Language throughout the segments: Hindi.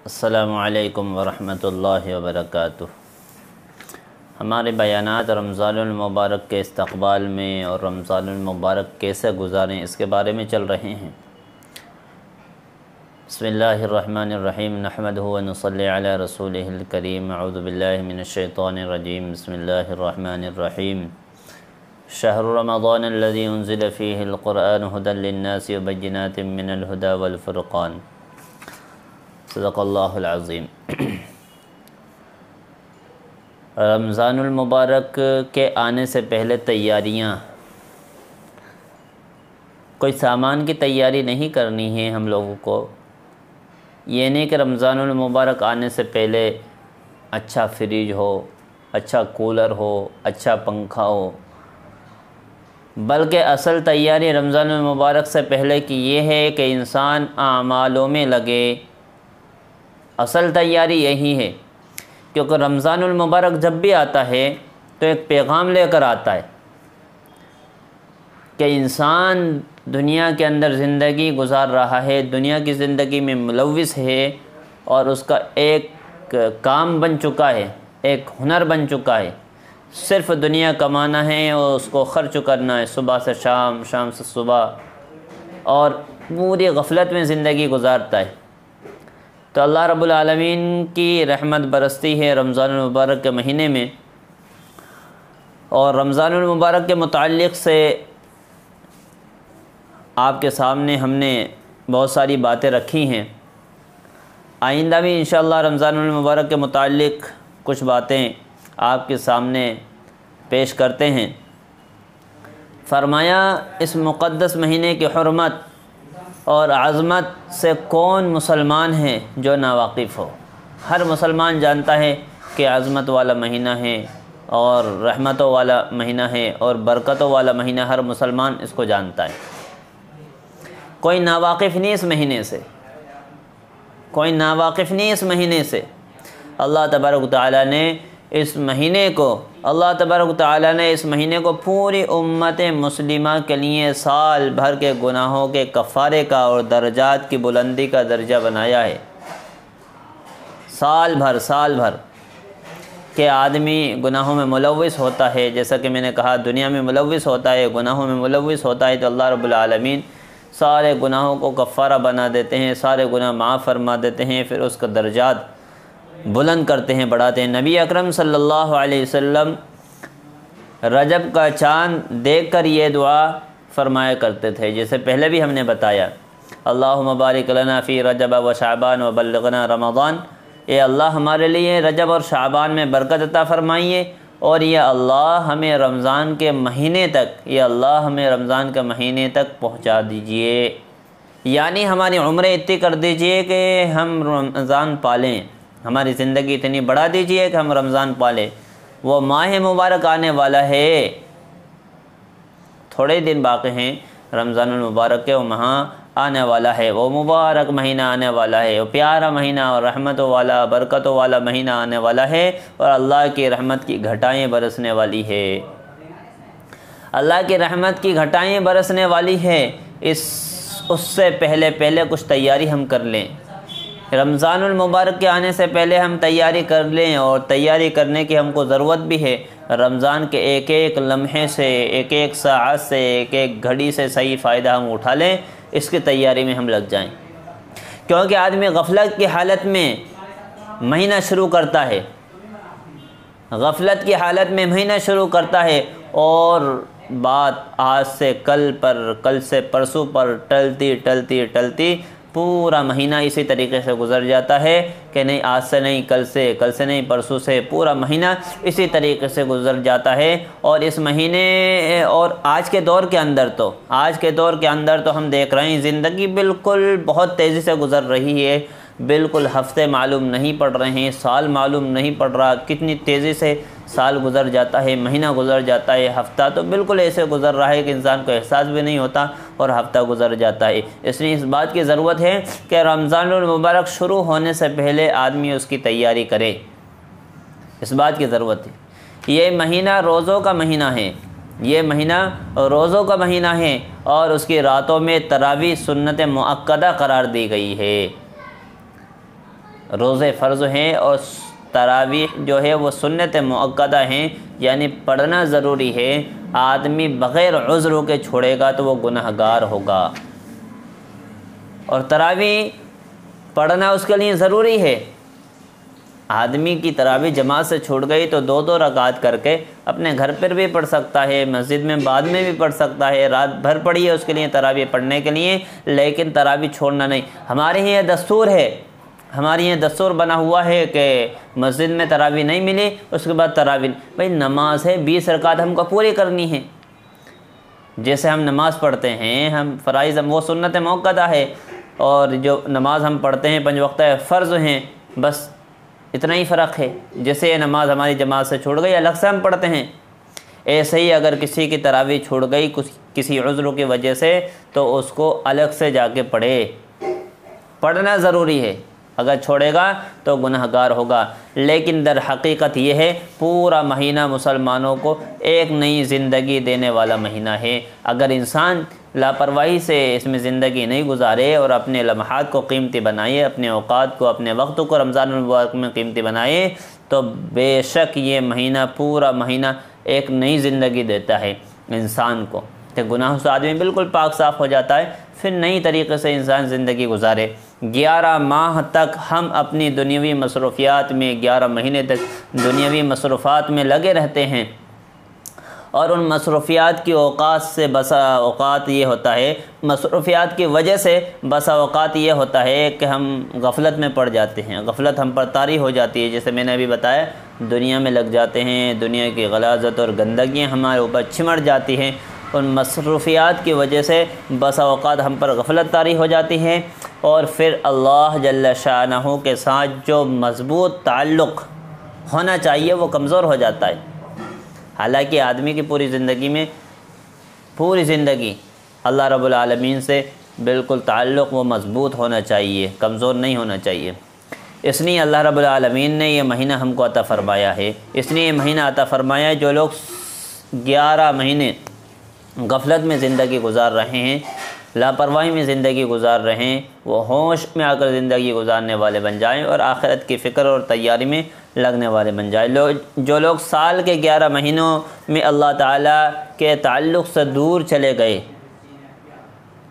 अस्सलामु अलैकुम वरहमतुल्लाहि वबरकातुह। हमारे बयानात रमज़ानुल मुबारक के इस्तक़बाल में और रमज़ानुल मुबारक कैसे गुजारें इसके बारे में चल रहे हैं। बिस्मिल्लाहिर्रहमानिर्रहीम नहमदुहु व नुसल्ली अला रसूलिहिल करीम। अऊज़ु बिल्लाहि मिनश शैतानिर रजीम। बिस्मिल्लाहिर्रहमानिर्रहीम। शहरु रमज़ानिल्लज़ी उन्ज़िला फ़ीहिल क़ुरआन हुदल लिन्नासि व बय्यिनातिम मिनल हुदा वल फ़ुरक़ान। सदक़ल्लाहुल अज़ीम। रमज़ानुल मुबारक के आने से पहले तैयारियाँ, कोई सामान की तैयारी नहीं करनी है हम लोगों को। ये नहीं कि रमज़ानुल मुबारक आने से पहले अच्छा फ्रिज हो, अच्छा कूलर हो, अच्छा पंखा हो, बल्कि असल तैयारी रमज़ानुल मुबारक से पहले की ये है कि इंसान आमालों में लगे। असल तैयारी यही है, क्योंकि रमज़ानुल मुबारक जब भी आता है तो एक पैगाम लेकर आता है कि इंसान दुनिया के अंदर ज़िंदगी गुजार रहा है, दुनिया की ज़िंदगी में मुलव्विस है और उसका एक काम बन चुका है, एक हुनर बन चुका है, सिर्फ़ दुनिया कमाना है और उसको खर्च करना है, सुबह से शाम, शाम से सुबह, और पूरी गफलत में ज़िंदगी गुजारता है। तो अल्लाह रब्बुल आलमीन की रहमत बरसती है रमज़ानुल मुबारक के महीने में। और रमज़ानुल मुबारक के मुताल्लिक़ से आपके सामने हमने बहुत सारी बातें रखी हैं। आइंदा भी इंशाअल्लाह रमज़ानुल मुबारक के मुताल्लिक़ कुछ बातें आपके सामने पेश करते हैं। फ़रमाया, इस मुक़द्दस महीने की हुर्मत और आज़मत से कौन मुसलमान है जो नावाकिफ़ हो। हर मुसलमान जानता है कि आज़मत वाला महीना है और रहमतों वाला महीना है और बरकतों वाला महीना, हर मुसलमान इसको जानता है। कोई नावाकिफ़ नहीं इस महीने से, कोई नावाकिफ़ नहीं इस महीने से। अल्लाह तबारक व तआला ने इस महीने को पूरी उम्मत मुस्लिमा के लिए साल भर के गुनाहों के कफ़ारे का और दर्जात की बुलंदी का दर्जा बनाया है। साल भर के आदमी गुनाहों में मुलव्विस होता है, जैसा कि मैंने कहा दुनिया में मुलव्विस होता है, गुनाहों में मुलव्विस होता है, तो अल्लाह रब्बुल आलमीन सारे गुनाहों को कफ़ारा बना देते हैं, सारे गुनाह माफ़ फरमा देते हैं, फिर उसका दर्जात बुलंद करते हैं, बढ़ाते हैं। नबी अकरम सल्लल्लाहु अलैहि वसल्लम रजब का चाँद देखकर ये दुआ फरमाया करते थे, जैसे पहले भी हमने बताया, अल्लाहुम्मा बारिक लना फ़ी रजब व शाबान व बल्लिग़ना रमज़ान। ये अल्लाह हमारे लिए रजब और शाबान में बरकत अता फ़रमाइए, और ये अल्लाह हमें रमज़ान के महीने तक पहुँचा दीजिए, यानी हमारी उम्रें इतनी कर दीजिए कि हम रमज़ान पालें, हमारी ज़िंदगी इतनी बढ़ा दीजिए कि हम रमज़ान पालें। वो माह मुबारक आने वाला है, थोड़े दिन बाकी हैं रमज़ानुल मुबारक के, वो माह आने वाला है, वो मुबारक महीना आने वाला है, वो प्यारा महीना और रहमतों वाला, बरकतों वाला महीना आने वाला है, और अल्लाह की रहमत की घटाएँ बरसने वाली है। अल्लाह की रहमत की घटाएँ बरसने वाली है। उससे पहले कुछ तैयारी हम कर लें। रमज़ानुल मुबारक के आने से पहले हम तैयारी कर लें, और तैयारी करने की हमको ज़रूरत भी है। रमज़ान के एक एक लम्हे से, एक एक साअत से, एक एक घड़ी से सही फ़ायदा हम उठा लें, इसकी तैयारी में हम लग जाएं। क्योंकि आदमी गफलत की हालत में महीना शुरू करता है, गफलत की हालत में महीना शुरू करता है, और बात आज से कल पर, कल से परसों पर टलती पूरा महीना इसी तरीके से गुजर जाता है कि नहीं आज से नहीं कल से नहीं परसों से, पूरा महीना इसी तरीके से गुजर जाता है। और इस महीने और आज के दौर के अंदर तो हम देख रहे हैं ज़िंदगी बिल्कुल बहुत तेज़ी से गुजर रही है। बिल्कुल हफ्ते मालूम नहीं पड़ रहे हैं, साल मालूम नहीं पड़ रहा, कितनी तेज़ी से साल गुज़र जाता है, महीना गुज़र जाता है, हफ़्ता तो बिल्कुल ऐसे गुज़र रहा है कि इंसान को एहसास भी नहीं होता, और हफ़्ता गुज़र जाता है। इसलिए इस बात की ज़रूरत है कि रमज़ानुल मुबारक शुरू होने से पहले आदमी उसकी तैयारी करे, इस बात की ज़रूरत है। ये महीना रोज़ों का महीना है, ये महीना रोज़ों का महीना है, और उसकी रातों में तरावी सुन्नत मुअक्कदा करार दी गई है। रोज़े फ़र्ज़ हैं और तरावीह जो है वो सुन्नत मुअक्कदा हैं, यानी पढ़ना ज़रूरी है। आदमी बग़ैर उज़्र के छोड़ेगा तो वो गुनहगार होगा। और तरावीह पढ़ना उसके लिए ज़रूरी है। आदमी की तरावीह जमात से छूट गई तो 2-2 रकात करके अपने घर पर भी पढ़ सकता है, मस्जिद में बाद में भी पढ़ सकता है। रात भर पढ़ी है उसके लिए तरावीह पढ़ने के लिए, लेकिन तरावीह छोड़ना नहीं। हमारे यहाँ दस्तूर है, हमारे यहाँ दस्तूर बना हुआ है कि मस्जिद में तरावीह नहीं मिली उसके बाद तरावीह। भाई नमाज है, 20 रकात हमको पूरी करनी है। जैसे हम नमाज़ पढ़ते हैं, हम फ़राइज़ वो सुन्नत मुअक्कदा है, और जो नमाज हम पढ़ते हैं 5 वक्त फ़र्ज़ हैं, बस इतना ही फ़र्क है। जैसे ये नमाज हमारी जमात से छूट गई अलग से हम पढ़ते हैं, ऐसे ही अगर किसी की तरावीह छूट गई किसी उज़्र की वजह से तो उसको अलग से जाके पढ़ना ज़रूरी है। अगर छोड़ेगा तो गुनहगार होगा। लेकिन दर हकीकत ये है पूरा महीना मुसलमानों को एक नई ज़िंदगी देने वाला महीना है। अगर इंसान लापरवाही से इसमें ज़िंदगी नहीं गुजारे और अपने लम्हात को कीमती बनाए, अपने औकात को, अपने वक्त को रमज़ान मुबारक में कीमती बनाए, तो बेशक ये महीना पूरा महीना एक नई ज़िंदगी देता है इंसान को। तो गुनाहों से आदमी बिल्कुल पाक साफ़ हो जाता है, फिर नई तरीक़े से इंसान ज़िंदगी गुजारे। 11 माह तक हम अपनी दुनियावी मसरूफ़ियात में, 11 महीने तक दुनियावी मसरूफ़ात में लगे रहते हैं, और उन मसरूफ़ियात की औक़ात से बसा औक़ात ये होता है, मसरूफ़ियात की वजह से बसा औक़ात ये होता है कि हम गफ़लत में पड़ जाते हैं, गफ़लत हम पर तारी हो जाती है। जैसे मैंने अभी बताया, दुनिया में लग जाते हैं, दुनिया की गलाज़त और गंदगियाँ हमारे ऊपर चिमट जाती हैं। उन मसरूफ़ियात की वजह से बसा औक़ात हम पर गफ़लत तारी हो जाती है, और फिर अल्लाह जल्ल शानहू के साथ जो मज़बूत ताल्लुक़ होना चाहिए वो कमज़ोर हो जाता है। हालांकि आदमी की पूरी ज़िंदगी अल्लाह रब्बुल आलमीन से बिल्कुल ताल्लुक़ वो मज़बूत होना चाहिए, कमज़ोर नहीं होना चाहिए। इसलिए अल्लाह रब्बुल आलमीन ने ये महीना हमको अता फ़रमाया है। इसलिए ये महीना अता फ़रमाया है। जो लोग 11 महीने गफ़लत में ज़िंदगी गुजार रहे हैं, लापरवाही में ज़िंदगी गुजार रहे हैं, वो होश में आकर ज़िंदगी गुजारने वाले बन जाएं और आखिरत की फ़िक्र और तैयारी में लगने वाले बन जाएं। जो लोग साल के 11 महीनों में अल्लाह ताला के ताल्लुक़ से दूर चले गए,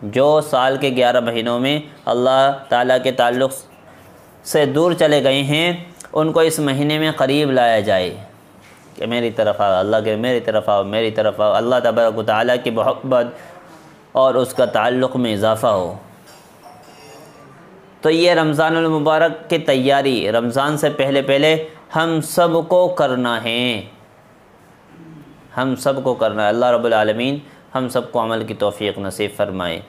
जो साल के 11 महीनों में अल्लाह ताला के ताल्लुक़ से दूर चले गए हैं, उनको इस महीने में करीब लाया जाए कि मेरी तरफ़ आओ, अल्लाह के मेरी तरफ़ आओ, मेरी तरफ़ आओ। अल्लाह तबारक व तआला की मोहब्बत और उसका ताल्लुक़ में इजाफ़ा हो। तो ये रमज़ानुल मुबारक की तैयारी रमज़ान से पहले हम सब को करना है, हम सब को करना है। अल्लाह रब्बुल आलमीन हम सब को अमल की तौफ़ीक़ नसीब फ़रमाए।